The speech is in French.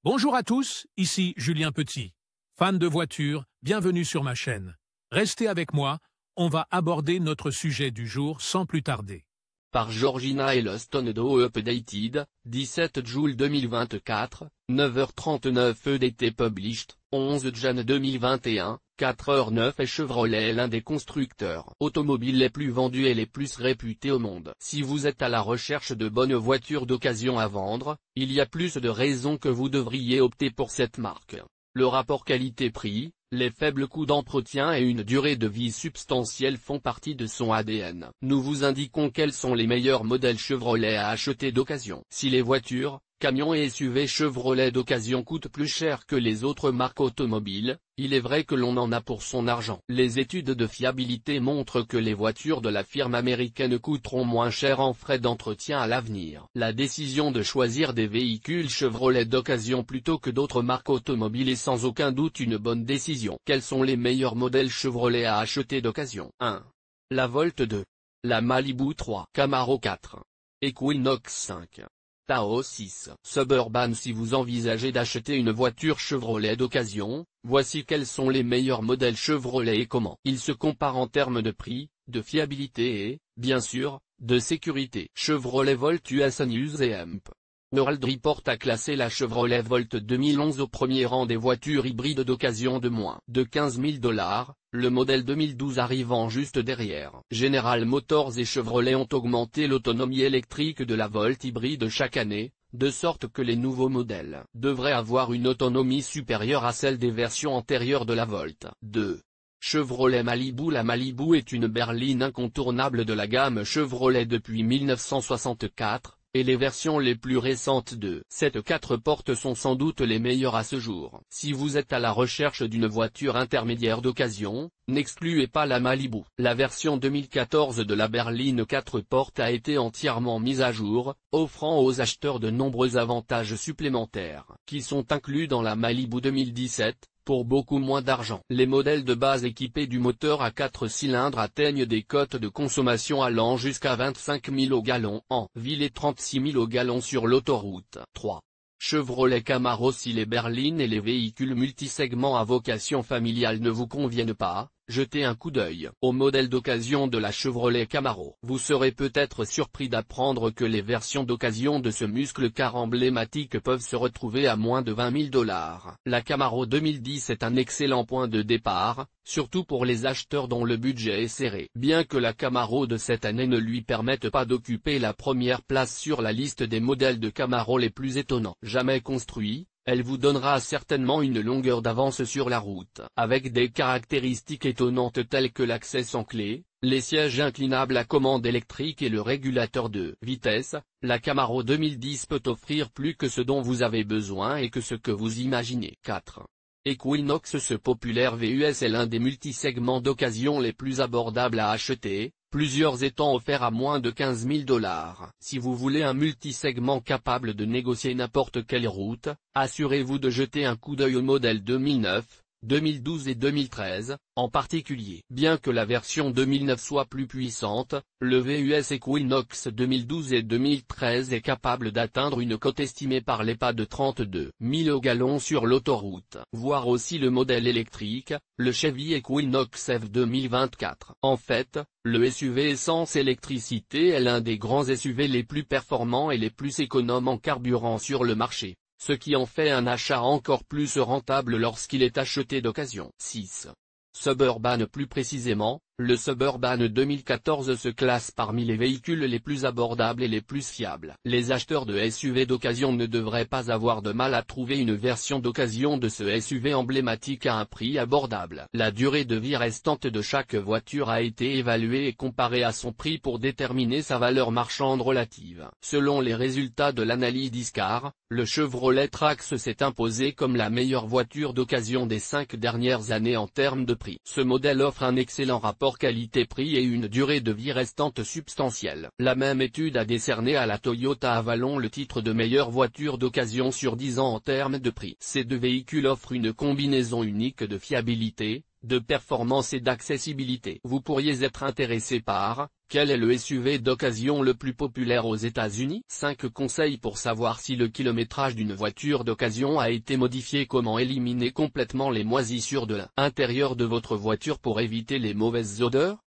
Bonjour à tous, ici Julien Petit. Fan de voitures, bienvenue sur ma chaîne. Restez avec moi, on va aborder notre sujet du jour sans plus tarder. Par Georgina Yellowstone Updated, 17 juillet 2024, 9h39 EDT Published, 11 Jan 2021, 4h09 et Chevrolet est l'un des constructeurs automobiles les plus vendus et les plus réputés au monde. Si vous êtes à la recherche de bonnes voitures d'occasion à vendre, il y a plus de raisons que vous devriez opter pour cette marque. Le rapport qualité-prix, les faibles coûts d'entretien et une durée de vie substantielle font partie de son ADN. Nous vous indiquons quels sont les meilleurs modèles Chevrolet à acheter d'occasion. Si les voitures, camions et SUV Chevrolet d'occasion coûtent plus cher que les autres marques automobiles, il est vrai que l'on en a pour son argent. Les études de fiabilité montrent que les voitures de la firme américaine coûteront moins cher en frais d'entretien à l'avenir. La décision de choisir des véhicules Chevrolet d'occasion plutôt que d'autres marques automobiles est sans aucun doute une bonne décision. Quels sont les meilleurs modèles Chevrolet à acheter d'occasion? 1. La Volt 2. La Malibu 3. Camaro 4. Equinox 5. Tahoe 6. Suburban. Si vous envisagez d'acheter une voiture Chevrolet d'occasion, voici quels sont les meilleurs modèles Chevrolet et comment ils se comparent en termes de prix, de fiabilité et, bien sûr, de sécurité. Chevrolet Volt US News & Amp. World Report a classé la Chevrolet Volt 2011 au premier rang des voitures hybrides d'occasion de moins de 15 000 $, le modèle 2012 arrivant juste derrière. General Motors et Chevrolet ont augmenté l'autonomie électrique de la Volt hybride chaque année, de sorte que les nouveaux modèles devraient avoir une autonomie supérieure à celle des versions antérieures de la Volt. 2. Chevrolet Malibu. La Malibu est une berline incontournable de la gamme Chevrolet depuis 1964. Et les versions les plus récentes de cette 4 portes sont sans doute les meilleures à ce jour. Si vous êtes à la recherche d'une voiture intermédiaire d'occasion, n'excluez pas la Malibu. La version 2014 de la berline 4 portes a été entièrement mise à jour, offrant aux acheteurs de nombreux avantages supplémentaires, qui sont inclus dans la Malibu 2017. Pour beaucoup moins d'argent. Les modèles de base équipés du moteur à 4 cylindres atteignent des cotes de consommation allant jusqu'à 25 000 au gallon en ville et 36 000 au gallon sur l'autoroute. 3. Chevrolet Camaro. Si les berlines et les véhicules multisegments à vocation familiale ne vous conviennent pas, jetez un coup d'œil au modèle d'occasion de la Chevrolet Camaro. Vous serez peut-être surpris d'apprendre que les versions d'occasion de ce muscle-car emblématique peuvent se retrouver à moins de 20 000 $. La Camaro 2010 est un excellent point de départ, surtout pour les acheteurs dont le budget est serré. Bien que la Camaro de cette année ne lui permette pas d'occuper la première place sur la liste des modèles de Camaro les plus étonnants jamais construits, elle vous donnera certainement une longueur d'avance sur la route. Avec des caractéristiques étonnantes telles que l'accès sans clé, les sièges inclinables à commande électrique et le régulateur de vitesse, la Camaro 2010 peut offrir plus que ce dont vous avez besoin et que ce que vous imaginez. 4. Equinox. Ce populaire VUS est l'un des multisegments d'occasion les plus abordables à acheter, plusieurs étant offerts à moins de 15 000 $. Si vous voulez un multisegment capable de négocier n'importe quelle route, assurez-vous de jeter un coup d'œil au modèle 2009, 2012 et 2013, en particulier. Bien que la version 2009 soit plus puissante, le VUS Equinox 2012 et 2013 est capable d'atteindre une cote estimée par l'EPA de 32 000 au gallon sur l'autoroute. Voir aussi le modèle électrique, le Chevy Equinox F 2024. En fait, le SUV essence électricité est l'un des grands SUV les plus performants et les plus économes en carburant sur le marché, ce qui en fait un achat encore plus rentable lorsqu'il est acheté d'occasion. 6. Suburban. Plus précisément, le Suburban 2014 se classe parmi les véhicules les plus abordables et les plus fiables. Les acheteurs de SUV d'occasion ne devraient pas avoir de mal à trouver une version d'occasion de ce SUV emblématique à un prix abordable. La durée de vie restante de chaque voiture a été évaluée et comparée à son prix pour déterminer sa valeur marchande relative. Selon les résultats de l'analyse Discar, le Chevrolet Trax s'est imposé comme la meilleure voiture d'occasion des 5 dernières années en termes de prix. Ce modèle offre un excellent rapport qualité-prix et une durée de vie restante substantielle. La même étude a décerné à la Toyota Avalon le titre de meilleure voiture d'occasion sur 10 ans en termes de prix. Ces deux véhicules offrent une combinaison unique de fiabilité, de performance et d'accessibilité. Vous pourriez être intéressé par Quel est le SUV d'occasion le plus populaire aux États-Unis? 5 conseils pour savoir si le kilométrage d'une voiture d'occasion a été modifié. Comment éliminer complètement les moisissures de l'intérieur de votre voiture pour éviter les mauvaises odeurs?